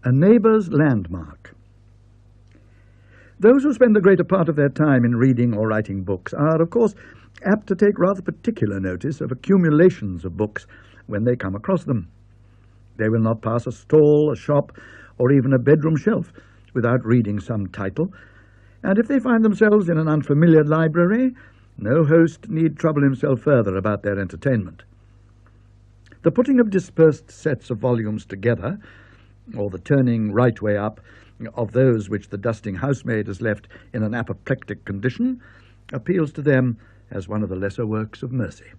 A Neighbour's Landmark. Those who spend the greater part of their time in reading or writing books are, of course, apt to take rather particular notice of accumulations of books when they come across them. They will not pass a stall, a shop, or even a bedroom shelf without reading some title, and if they find themselves in an unfamiliar library, no host need trouble himself further about their entertainment. The putting of dispersed sets of volumes together, or the turning right way up of those which the dusting housemaid has left in an apoplectic condition, appeals to them as one of the lesser works of mercy.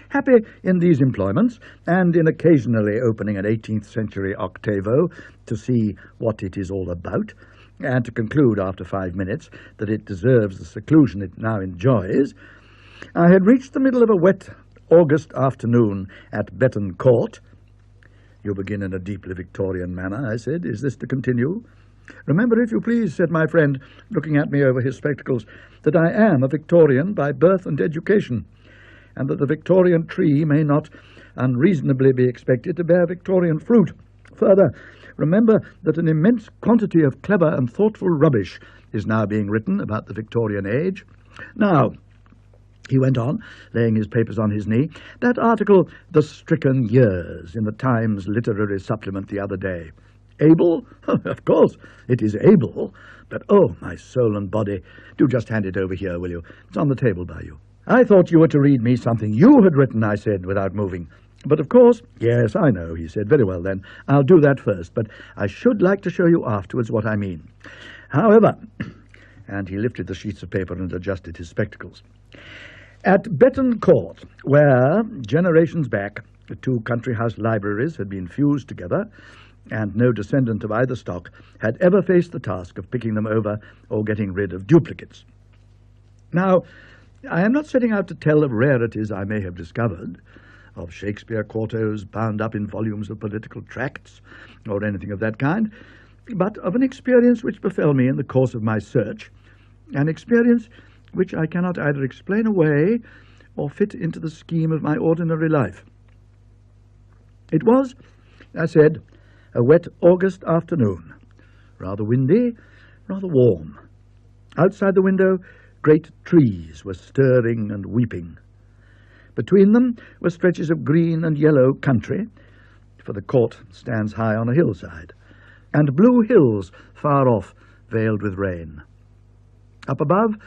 Happy in these employments, and in occasionally opening an 18th century octavo to see what it is all about, and to conclude after 5 minutes that it deserves the seclusion it now enjoys, I had reached the middle of a wet August afternoon at Betton Court. "You begin in a deeply Victorian manner," I said. "Is this to continue?" "Remember, if you please," said my friend, looking at me over his spectacles, "that I am a Victorian by birth and education, and that the Victorian tree may not unreasonably be expected to bear Victorian fruit. Further, remember that an immense quantity of clever and thoughtful rubbish is now being written about the Victorian age. Now," he went on, laying his papers on his knee, "that article, 'The Stricken Years,' in the Times Literary Supplement the other day. Able? Of course, it is able. But, oh, my soul and body, do just hand it over here, will you? It's on the table by you." "I thought you were to read me something you had written," I said, without moving. "But of course—" "Yes, I know," he said. "Very well, then. I'll do that first, but I should like to show you afterwards what I mean. However," and he lifted the sheets of paper and adjusted his spectacles, "at Betton Court, where, generations back, the two country house libraries had been fused together, and no descendant of either stock had ever faced the task of picking them over or getting rid of duplicates. Now, I am not setting out to tell of rarities I may have discovered, of Shakespeare quartos bound up in volumes of political tracts, or anything of that kind, but of an experience which befell me in the course of my search, an experience which I cannot either explain away or fit into the scheme of my ordinary life. It was, I said, a wet August afternoon, rather windy, rather warm. Outside the window, great trees were stirring and weeping. Between them were stretches of green and yellow country, for the court stands high on a hillside, and blue hills far off, veiled with rain. Up above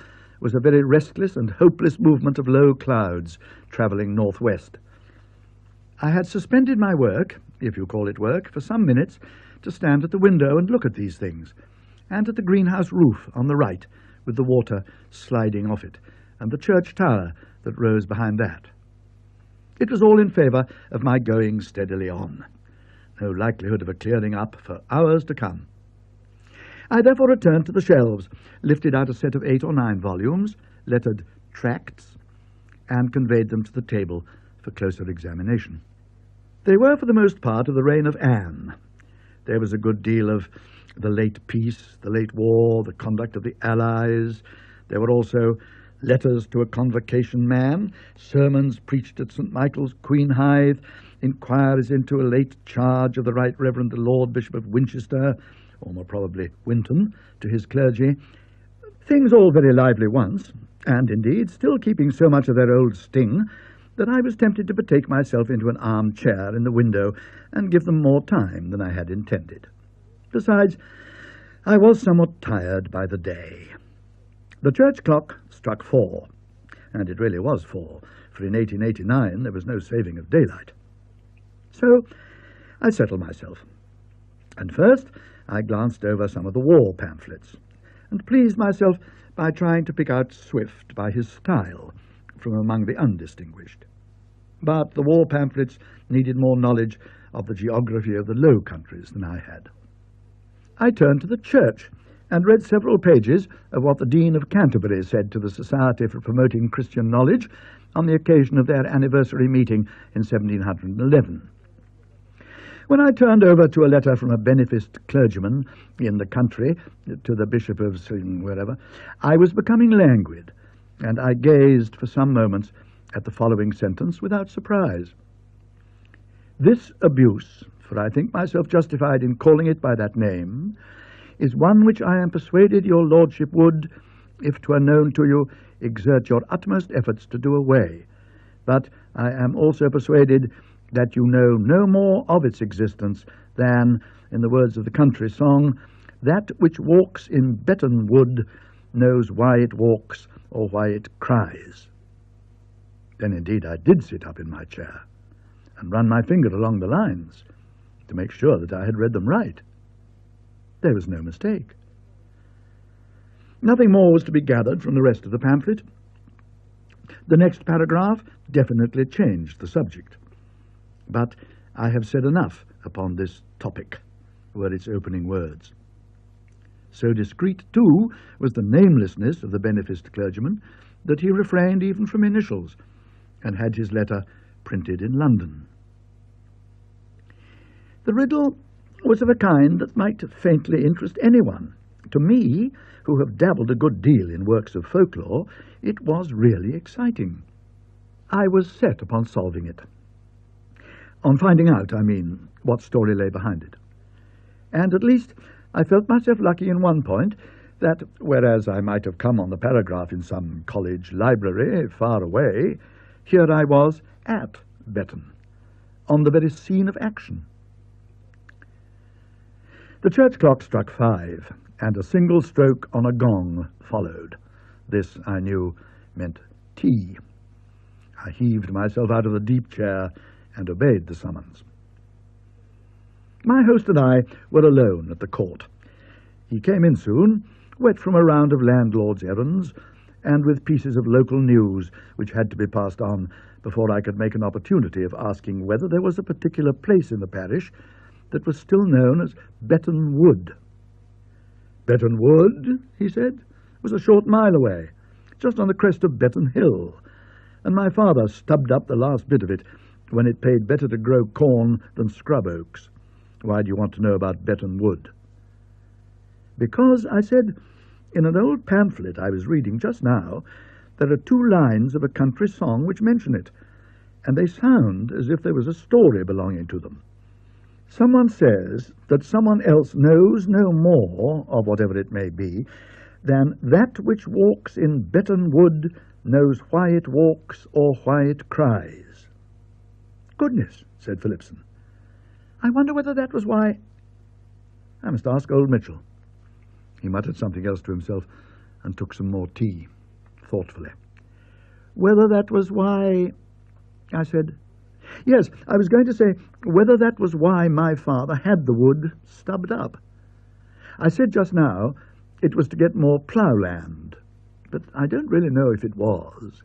was a very restless and hopeless movement of low clouds travelling northwest. I had suspended my work, if you call it work, for some minutes to stand at the window and look at these things, and at the greenhouse roof on the right, with the water sliding off it, and the church tower that rose behind that. It was all in favour of my going steadily on. No likelihood of a clearing up for hours to come. I therefore returned to the shelves, lifted out a set of 8 or 9 volumes, lettered Tracts, and conveyed them to the table for closer examination. They were for the most part of the reign of Anne. There was a good deal of the late peace, the late war, the conduct of the Allies. There were also letters to a convocation man, sermons preached at St. Michael's, Queenhithe, inquiries into a late charge of the Right Reverend the Lord Bishop of Winchester, or more probably Winton, to his clergy. Things all very lively once, and indeed still keeping so much of their old sting that I was tempted to betake myself into an armchair in the window and give them more time than I had intended. Besides, I was somewhat tired by the day. The church clock struck 4, and it really was 4, for in 1889 there was no saving of daylight. So I settled myself, and first I glanced over some of the war pamphlets, and pleased myself by trying to pick out Swift by his style from among the undistinguished. But the war pamphlets needed more knowledge of the geography of the Low Countries than I had. I turned to the church and read several pages of what the Dean of Canterbury said to the Society for Promoting Christian Knowledge on the occasion of their anniversary meeting in 1711. When I turned over to a letter from a beneficed clergyman in the country to the Bishop of wherever, I was becoming languid, and I gazed for some moments at the following sentence without surprise. "This abuse for I think myself justified in calling it by that name, is one which I am persuaded your lordship would, if 'twere known to you, exert your utmost efforts to do away. But I am also persuaded that you know no more of its existence than, in the words of the country song, that which walks in Betton Wood knows why it walks or why it cries. Then indeed I did sit up in my chair and run my finger along the lines to make sure that I had read them right. There was no mistake. Nothing more was to be gathered from the rest of the pamphlet. The next paragraph definitely changed the subject. But I have said enough upon this topic, were its opening words. So discreet, too, was the namelessness of the beneficed clergyman that he refrained even from initials, and had his letter printed in London. The riddle was of a kind that might faintly interest anyone. To me, who have dabbled a good deal in works of folklore, it was really exciting. I was set upon solving it. On finding out, I mean, what story lay behind it. And at least I felt myself lucky in one point, that whereas I might have come on the paragraph in some college library far away, here I was at Betton, on the very scene of action. The church clock struck 5, and a single stroke on a gong followed. This, I knew, meant tea. I heaved myself out of the deep chair and obeyed the summons. My host and I were alone at the court. He came in soon, wet from a round of landlord's errands, and with pieces of local news which had to be passed on before I could make an opportunity of asking whether there was a particular place in the parish that was still known as Betton Wood. Betton Wood, he said, was a short mile away, just on the crest of Betton Hill, and my father stubbed up the last bit of it when it paid better to grow corn than scrub oaks. Why do you want to know about Betton Wood? Because, I said, in an old pamphlet I was reading just now, there are 2 lines of a country song which mention it, and they sound as if there was a story belonging to them. Someone says that someone else knows no more of whatever it may be than that which walks in Betton Wood knows why it walks or why it cries. Goodness, said Phillipson. I wonder whether that was why... I must ask old Mitchell. He muttered something else to himself and took some more tea, thoughtfully. Whether that was why... I said, yes, I was going to say whether that was why my father had the wood stubbed up. I said just now it was to get more ploughland, but I don't really know if it was.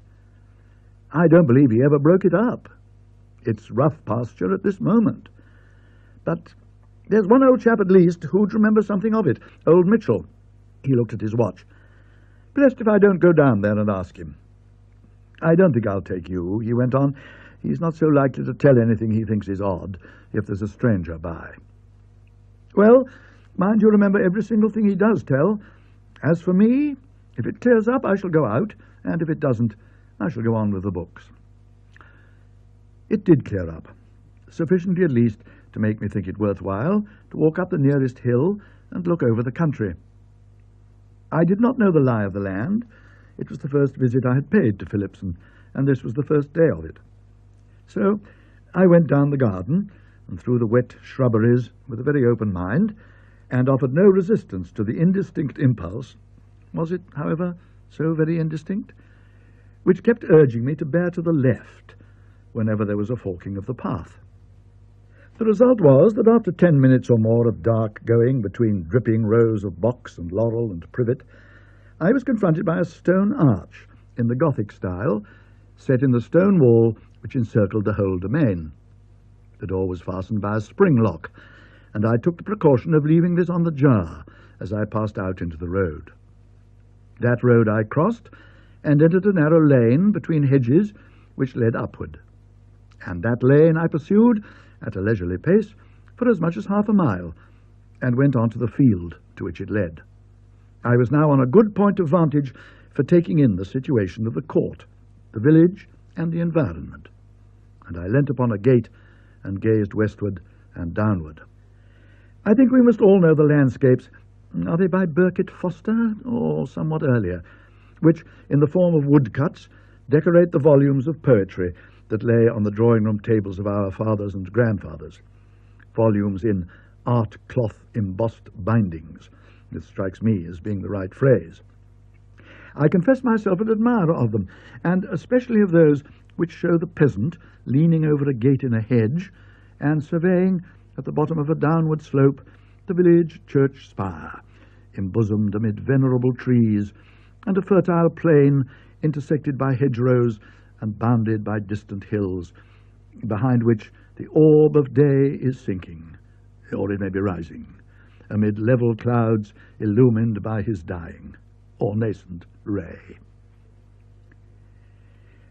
I don't believe he ever broke it up. It's rough pasture at this moment. But there's one old chap at least who'd remember something of it, old Mitchell. He looked at his watch. Blessed if I don't go down there and ask him. I don't think I'll take you, he went on. He's not so likely to tell anything he thinks is odd if there's a stranger by. Well, mind you remember every single thing he does tell. As for me, if it clears up, I shall go out, and if it doesn't, I shall go on with the books. It did clear up, sufficiently at least to make me think it worthwhile to walk up the nearest hill and look over the country. I did not know the lie of the land. It was the first visit I had paid to Phillipson, and this was the first day of it. So I went down the garden and through the wet shrubberies with a very open mind, and offered no resistance to the indistinct impulse, was it, however, so very indistinct, which kept urging me to bear to the left whenever there was a forking of the path. The result was that after 10 minutes or more of dark going between dripping rows of box and laurel and privet, I was confronted by a stone arch in the Gothic style, set in the stone wall which encircled the whole domain. The door was fastened by a spring lock, and I took the precaution of leaving this on the jar as I passed out into the road. That road I crossed, and entered a narrow lane between hedges which led upward, and that lane I pursued at a leisurely pace for as much as half a mile, and went on to the field to which it led. I was now on a good point of vantage for taking in the situation of the court, the village, and the environment, and I leant upon a gate and gazed westward and downward. I think we must all know the landscapes. Are they by Burkitt Foster, or somewhat earlier, which, in the form of woodcuts, decorate the volumes of poetry that lay on the drawing-room tables of our fathers and grandfathers, volumes in art cloth embossed bindings. This strikes me as being the right phrase. I confess myself an admirer of them, and especially of those which show the peasant leaning over a gate in a hedge and surveying, at the bottom of a downward slope, the village church spire, embosomed amid venerable trees, and a fertile plain intersected by hedgerows and bounded by distant hills, behind which the orb of day is sinking, or it may be rising, amid level clouds illumined by his dying or nascent ray.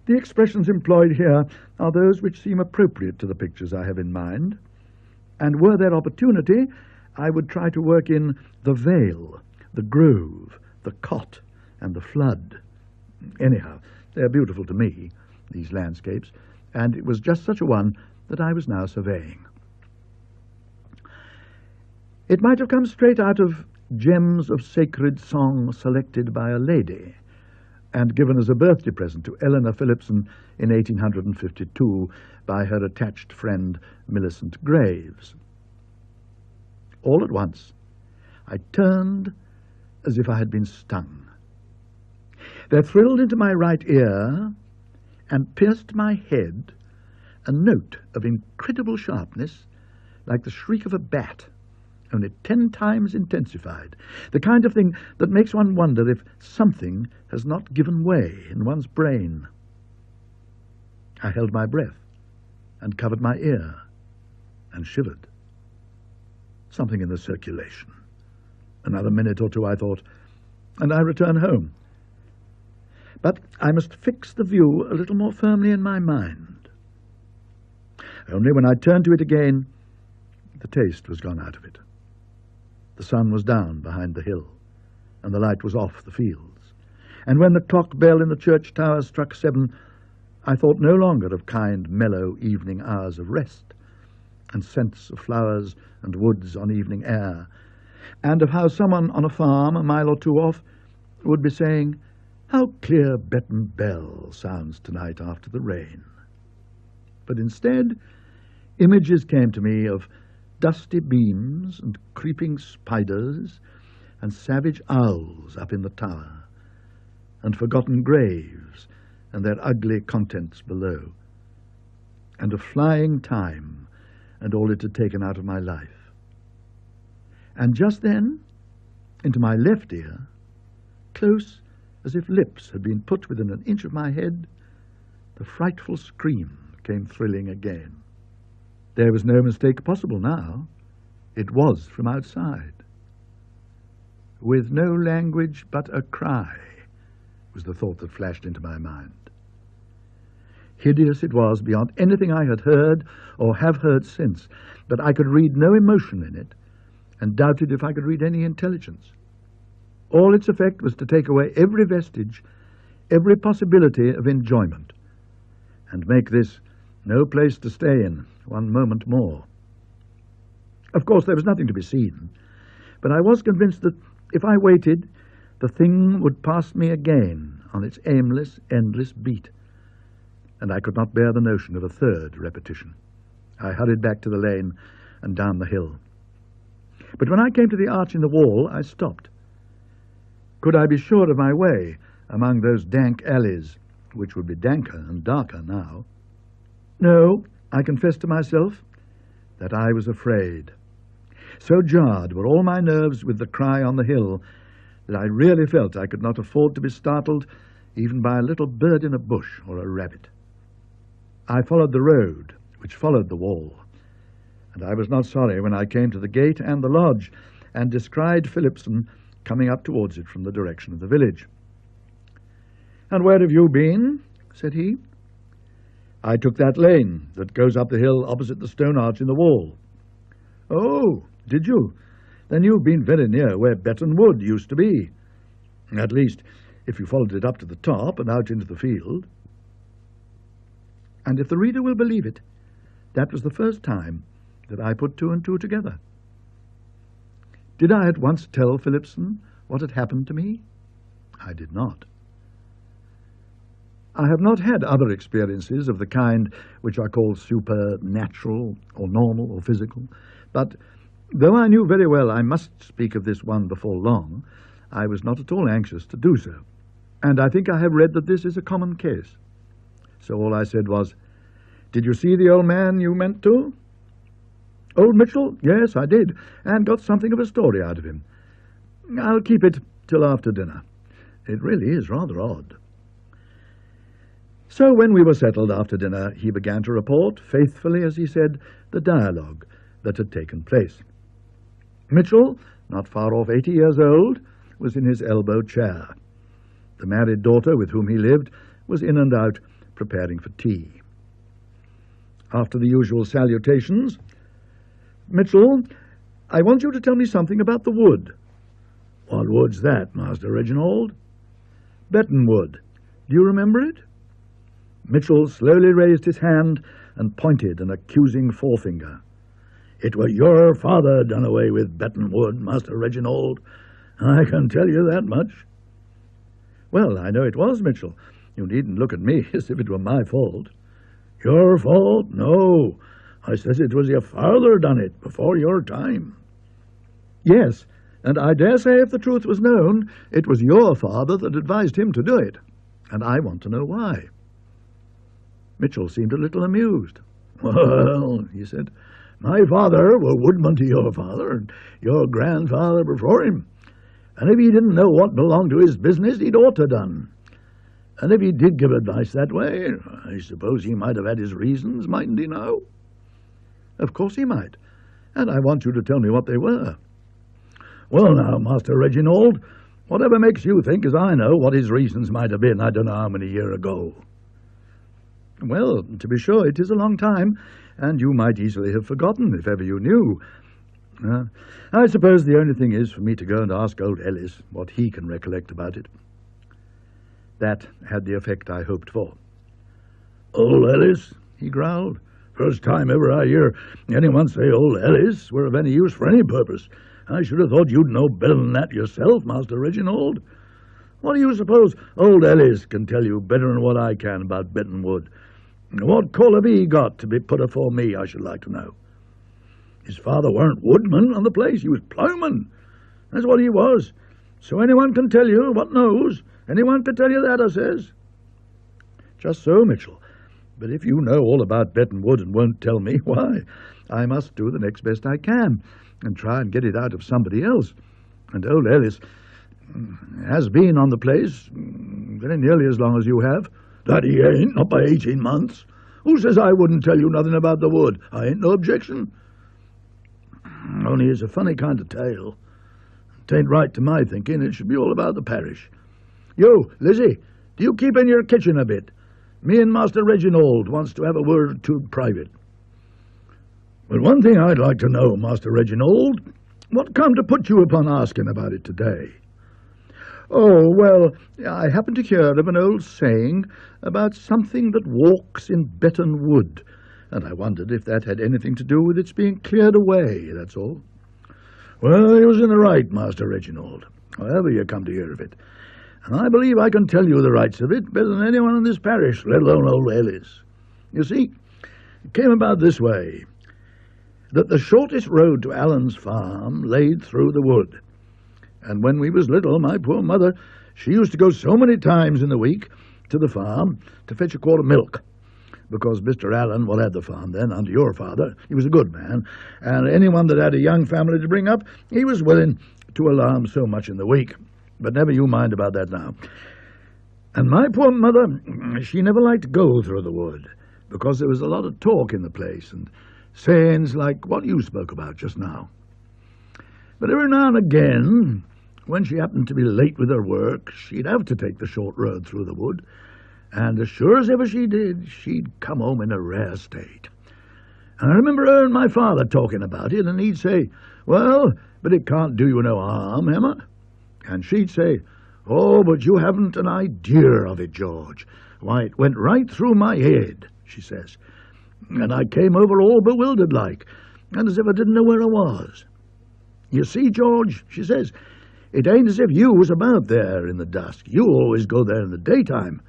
The expressions employed here are those which seem appropriate to the pictures I have in mind, and were there opportunity, I would try to work in the vale, the grove, the cot, and the flood. Anyhow, they're beautiful to me, these landscapes, and it was just such a one that I was now surveying. It might have come straight out of Gems of Sacred Song selected by a lady and given as a birthday present to Eleanor Philipson in 1852 by her attached friend Millicent Graves. All at once, I turned as if I had been stung. There thrilled into my right ear and pierced my head a note of incredible sharpness, like the shriek of a bat, only 10 times intensified, the kind of thing that makes one wonder if something has not given way in one's brain. I held my breath and covered my ear and shivered. Something in the circulation. Another minute or two, I thought, and I return home. But I must fix the view a little more firmly in my mind. Only when I turned to it again, the taste was gone out of it. The sun was down behind the hill, and the light was off the fields. And when the clock bell in the church tower struck 7, I thought no longer of kind, mellow evening hours of rest, and scents of flowers and woods on evening air, and of how someone on a farm a mile or two off would be saying, "How clear Betton Bell sounds tonight after the rain." But instead, images came to me of dusty beams and creeping spiders and savage owls up in the tower, and forgotten graves and their ugly contents below, and of flying time and all it had taken out of my life. And just then, into my left ear, close as if lips had been put within an inch of my head, the frightful scream came thrilling again. There was no mistake possible now. It was from outside. With no language but a cry, was the thought that flashed into my mind. Hideous it was beyond anything I had heard or have heard since, but I could read no emotion in it, and doubted if I could read any intelligence. All its effect was to take away every vestige, every possibility of enjoyment, and make this no place to stay in one moment more. Of course, there was nothing to be seen, but I was convinced that if I waited, the thing would pass me again on its aimless, endless beat, and I could not bear the notion of a third repetition. I hurried back to the lane and down the hill. But when I came to the arch in the wall, I stopped. Could I be sure of my way among those dank alleys, which would be danker and darker now? No, I confessed to myself that I was afraid. So jarred were all my nerves with the cry on the hill that I really felt I could not afford to be startled even by a little bird in a bush or a rabbit. I followed the road which followed the wall, and I was not sorry when I came to the gate and the lodge and descried Philipson coming up towards it from the direction of the village. "And where have you been?" said he. "I took that lane that goes up the hill opposite the stone arch in the wall." "Oh, did you? Then you've been very near where Betton Wood used to be. At least, if you followed it up to the top and out into the field." And if the reader will believe it, that was the first time that I put two and two together. Did I at once tell Philipson what had happened to me? I did not. I have not had other experiences of the kind which are called supernatural or normal or physical, but though I knew very well I must speak of this one before long, I was not at all anxious to do so, and I think I have read that this is a common case. So all I said was, "Did you see the old man you meant to?" "Old Mitchell? Yes, I did, and got something of a story out of him. I'll keep it till after dinner. It really is rather odd." So when we were settled after dinner, he began to report, faithfully as he said, the dialogue that had taken place. Mitchell, not far off 80 years old, was in his elbow chair. The married daughter with whom he lived was in and out preparing for tea. After the usual salutations, "Mitchell, I want you to tell me something about the wood." "What wood's that, Master Reginald?" "Betton Wood. Do you remember it?" Mitchell slowly raised his hand and pointed an accusing forefinger. "It was your father done away with Betton Wood, Master Reginald. I can tell you that much." "Well, I know it was, Mitchell. You needn't look at me as if it were my fault." "Your fault? No. I says it was your father done it before your time." "Yes, and I dare say if the truth was known, it was your father that advised him to do it, and I want to know why." Mitchell seemed a little amused. "Well," he said, "my father was woodman to your father and your grandfather before him, and if he didn't know what belonged to his business, he'd ought to done. And if he did give advice that way, I suppose he might have had his reasons, mightn't he now?" "Of course he might, and I want you to tell me what they were." "Well now, Master Reginald, whatever makes you think as I know what his reasons might have been I don't know how many years ago?" "Well, to be sure, it is a long time, and you might easily have forgotten if ever you knew. I suppose the only thing is for me to go and ask old Ellis what he can recollect about it." That had the effect I hoped for. "Old Ellis?" he growled. "First time ever I hear anyone say old Ellis were of any use for any purpose. I should have thought you'd know better than that yourself, Master Reginald. What do you suppose old Ellis can tell you better than what I can about Betton Wood? What call have he got to be put afore me, I should like to know? His father weren't woodman on the place, he was ploughman. That's what he was. So anyone can tell you what knows. Anyone can tell you that, I says." "Just so, Mitchell. But if you know all about Betton Wood and won't tell me, why, I must do the next best I can and try and get it out of somebody else. And old Ellis has been on the place very nearly as long as you have." "That he ain't, not by 18 months. Who says I wouldn't tell you nothing about the wood? I ain't no objection. Only it's a funny kind of tale. 'Tain't right to my thinking. It should be all about the parish. You, Lizzie, do you keep in your kitchen a bit? Me and Master Reginald wants to have a word or two private." "Well, one thing I'd like to know, Master Reginald, what come to put you upon asking about it today?" "Oh, well, I happened to hear of an old saying about something that walks in Betton Wood, and I wondered if that had anything to do with its being cleared away, that's all." "Well, you was in the right, Master Reginald, however you come to hear of it. And I believe I can tell you the rights of it better than anyone in this parish, let alone old Ellis. You see, it came about this way, that the shortest road to Allen's farm laid through the wood. And when we was little, my poor mother, she used to go so many times in the week to the farm to fetch a quart of milk, because Mr. Allen, what had the farm then, under your father, he was a good man, and anyone that had a young family to bring up, he was willing to allow 'em so much in the week. But never you mind about that now. And my poor mother, she never liked to go through the wood, because there was a lot of talk in the place, and sayings like what you spoke about just now. But every now and again, when she happened to be late with her work, she'd have to take the short road through the wood, and as sure as ever she did, she'd come home in a rare state. And I remember her and my father talking about it, and he'd say, 'Well, but it can't do you no harm, Emma.' And she'd say, 'Oh, but you haven't an idea of it, George. Why, it went right through my head,' she says. And I came over all bewildered like, and as if I didn't know where I was. You see, George, she says, it ain't as if you was about there in the dusk. You always go there in the daytime.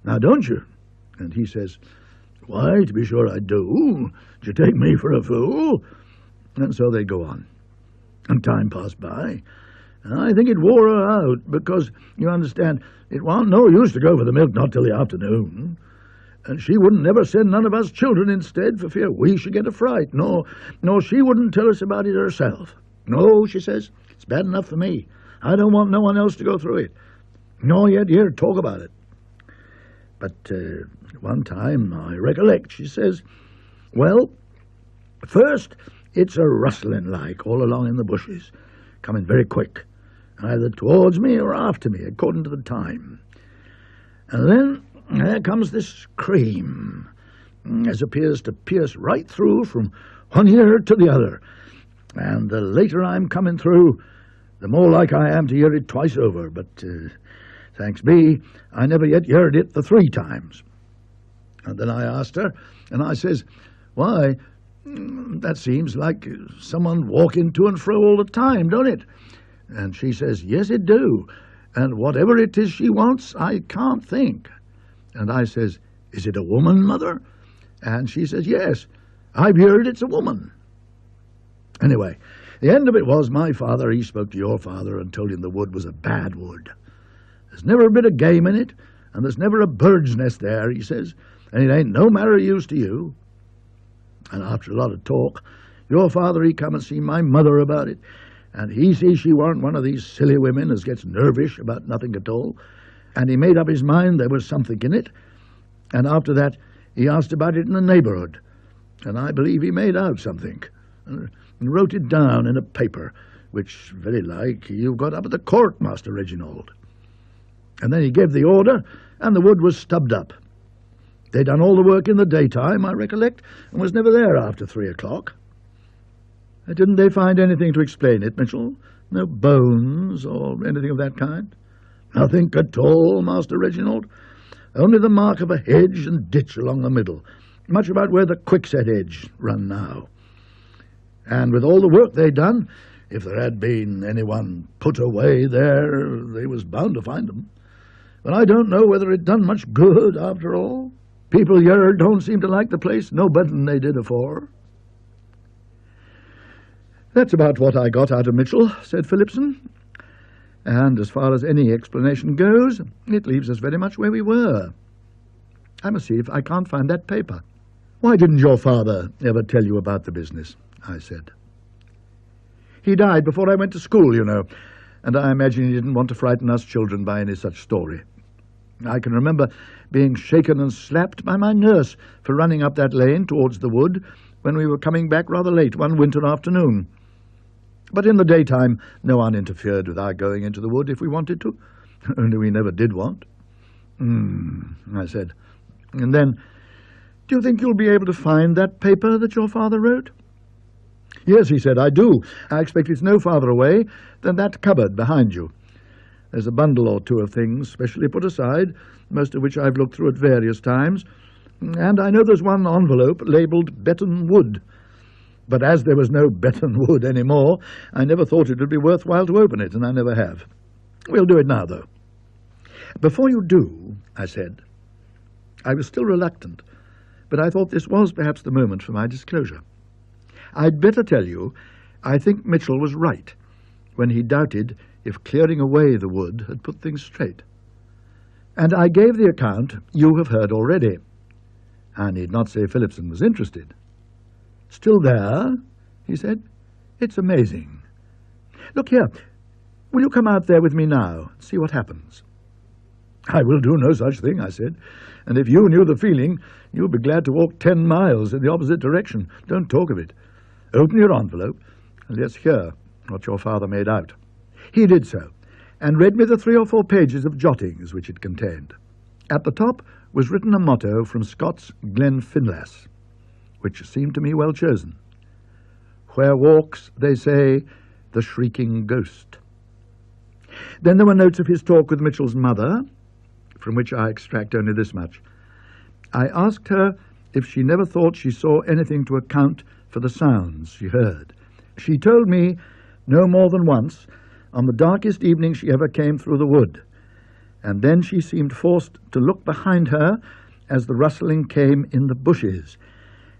Now, don't you? And he says, why, to be sure I do. Do you take me for a fool? And so they go on. And time passed by. And I think it wore her out because, you understand, it wasn't no use to go for the milk not till the afternoon. And she wouldn't never send none of us children instead for fear we should get a fright. No, she wouldn't tell us about it herself. No, she says, it's bad enough for me. I don't want no one else to go through it. Nor yet hear talk about it. But one time, I recollect, she says, well, first it's a rustling like all along in the bushes, coming very quick, either towards me or after me, according to the time. And then there comes this scream, as appears to pierce right through from one ear to the other. And the later I'm coming through, the more like I am to hear it twice over. But, thanks be, I never yet heard it the 3 times. And then I asked her, and I says, why, that seems like someone walking to and fro all the time, don't it? And she says, yes, it do. And whatever it is she wants, I can't think. And I says, is it a woman, Mother? And she says, yes, I've heard it's a woman. Anyway, the end of it was my father, he spoke to your father and told him the wood was a bad wood. There's never a bit of game in it, and there's never a bird's nest there, he says, and it ain't no matter of use to you. And after a lot of talk, your father, he come and see my mother about it, and he sees she weren't one of these silly women as gets nervish about nothing at all, and he made up his mind there was something in it, and after that he asked about it in the neighbourhood, and I believe he made out something, and wrote it down in a paper, which, very like, you've got up at the court, Master Reginald. And then he gave the order, and the wood was stubbed up. They done all the work in the daytime, I recollect, and was never there after 3 o'clock. Didn't they find anything to explain it, Mitchell? No bones or anything of that kind? Nothing at all, Master Reginald. Only the mark of a hedge and ditch along the middle, much about where the quickset edge run now. And with all the work they done, if there had been anyone put away there, they was bound to find 'em. But I don't know whether it done much good after all. People here don't seem to like the place no better than they did afore. That's about what I got out of Mitchell, said Phillipson. And as far as any explanation goes, it leaves us very much where we were. I must see if I can't find that paper. Why didn't your father ever tell you about the business? I said. He died before I went to school, you know, and I imagine he didn't want to frighten us children by any such story. I can remember being shaken and slapped by my nurse for running up that lane towards the wood when we were coming back rather late one winter afternoon. But in the daytime, no one interfered with our going into the wood if we wanted to, only we never did want. I said. And then, do you think you'll be able to find that paper that your father wrote? Yes, he said, I do. I expect it's no farther away than that cupboard behind you. There's a bundle or two of things specially put aside, most of which I've looked through at various times, and I know there's one envelope labelled Betton Wood. But as there was no Betton Wood any more, I never thought it would be worthwhile to open it, and I never have. We'll do it now, though. Before you do, I said. I was still reluctant, but I thought this was perhaps the moment for my disclosure. I'd better tell you, I think Mitchell was right when he doubted if clearing away the wood had put things straight. And I gave the account you have heard already. I need not say Phillipson was interested. Still there? He said. It's amazing. Look here, will you come out there with me now and see what happens? I will do no such thing, I said, and if you knew the feeling, you'd be glad to walk 10 miles in the opposite direction. Don't talk of it. Open your envelope, and let's hear what your father made out. He did so, and read me the 3 or 4 pages of jottings which it contained. At the top was written a motto from Scott's Glenfinlass, which seemed to me well chosen. Where walks, they say, the shrieking ghost. Then there were notes of his talk with Mitchell's mother, from which I extract only this much. I asked her if she never thought she saw anything to account for the sounds she heard. She told me no more than once on the darkest evening she ever came through the wood, and then she seemed forced to look behind her as the rustling came in the bushes,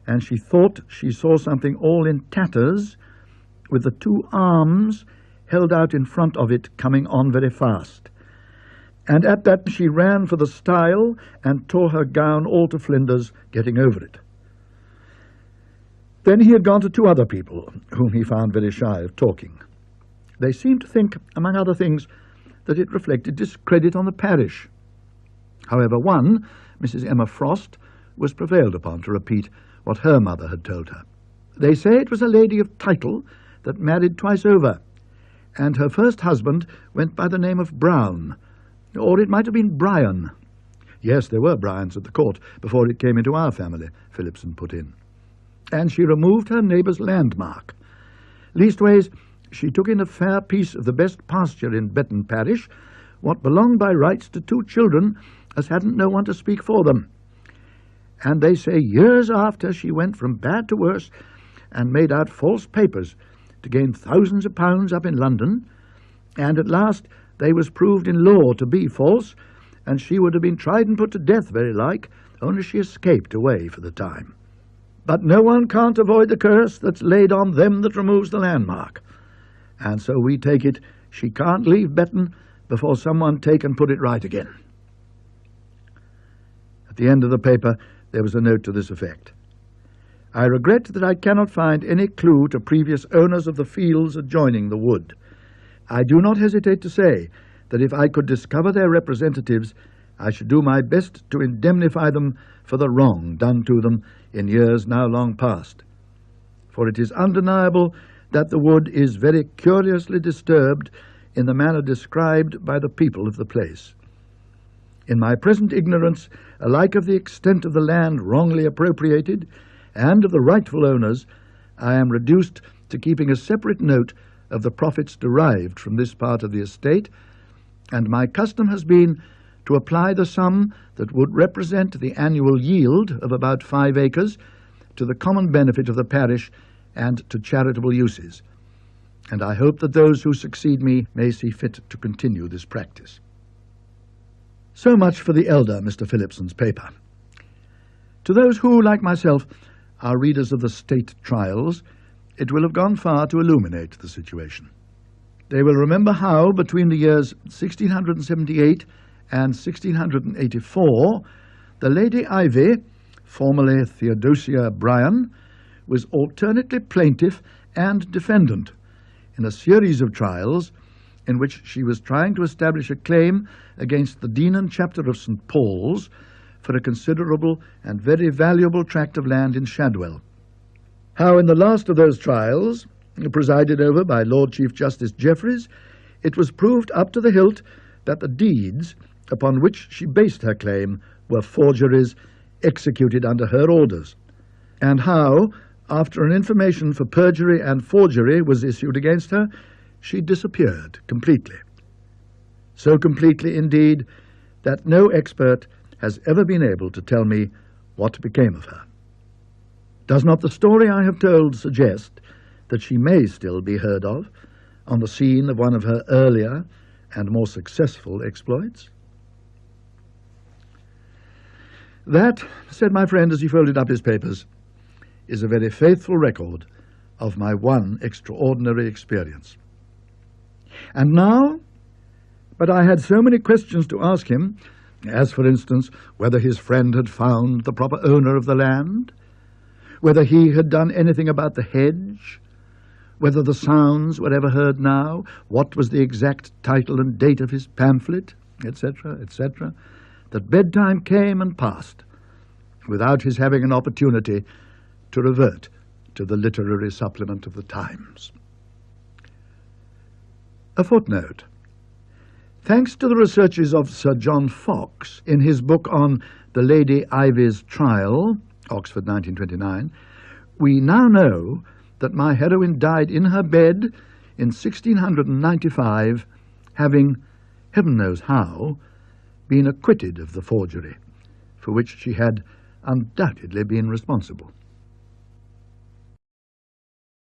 and she thought she saw something all in tatters, with the two arms held out in front of it coming on very fast. And at that she ran for the stile and tore her gown all to flinders getting over it. Then he had gone to two other people, whom he found very shy of talking. They seemed to think, among other things, that it reflected discredit on the parish. However, one, Mrs. Emma Frost, was prevailed upon to repeat what her mother had told her. They say it was a lady of title that married twice over, and her first husband went by the name of Brown, or it might have been Bryan. Yes, there were Bryans at the court before it came into our family, Phillipson put in. And she removed her neighbour's landmark. Leastways, she took in a fair piece of the best pasture in Betton parish, what belonged by rights to two children, as hadn't no one to speak for them. And they say years after she went from bad to worse and made out false papers to gain thousands of pounds up in London, and at last they was proved in law to be false, and she would have been tried and put to death very like, only she escaped away for the time. But no one can't avoid the curse that's laid on them that removes the landmark, and so we take it she can't leave Betton before someone take and put it right again. At the end of the paper there was a note to this effect. I regret that I cannot find any clue to previous owners of the fields adjoining the wood. I do not hesitate to say that if I could discover their representatives, I should do my best to indemnify them for the wrong done to them in years now long past. For it is undeniable that the wood is very curiously disturbed in the manner described by the people of the place. In my present ignorance, alike of the extent of the land wrongly appropriated and of the rightful owners, I am reduced to keeping a separate note of the profits derived from this part of the estate, and my custom has been to apply the sum that would represent the annual yield of about 5 acres to the common benefit of the parish and to charitable uses, and I hope that those who succeed me may see fit to continue this practice. So much for the elder Mr. Phillipson's paper. To those who, like myself, are readers of the state trials, it will have gone far to illuminate the situation. They will remember how, between the years 1678 and 1684, the Lady Ivy, formerly Theodosia Bryan, was alternately plaintiff and defendant in a series of trials in which she was trying to establish a claim against the Dean and Chapter of St. Paul's for a considerable and very valuable tract of land in Shadwell. How in the last of those trials, presided over by Lord Chief Justice Jeffreys, it was proved up to the hilt that the deeds upon which she based her claim were forgeries executed under her orders, and how, after an information for perjury and forgery was issued against her, she disappeared completely. So completely, indeed, that no expert has ever been able to tell me what became of her. Does not the story I have told suggest that she may still be heard of on the scene of one of her earlier and more successful exploits? That, said my friend as he folded up his papers, is a very faithful record of my one extraordinary experience. And now, but I had so many questions to ask him, as, for instance, whether his friend had found the proper owner of the land, whether he had done anything about the hedge, whether the sounds were ever heard now, what was the exact title and date of his pamphlet, etc., etc., that bedtime came and passed without his having an opportunity to revert to the literary supplement of the Times. A footnote. Thanks to the researches of Sir John Fox in his book on The Lady Ivy's Trial, Oxford 1929, we now know that my heroine died in her bed in 1695, having, heaven knows how, been acquitted of the forgery, for which she had undoubtedly been responsible.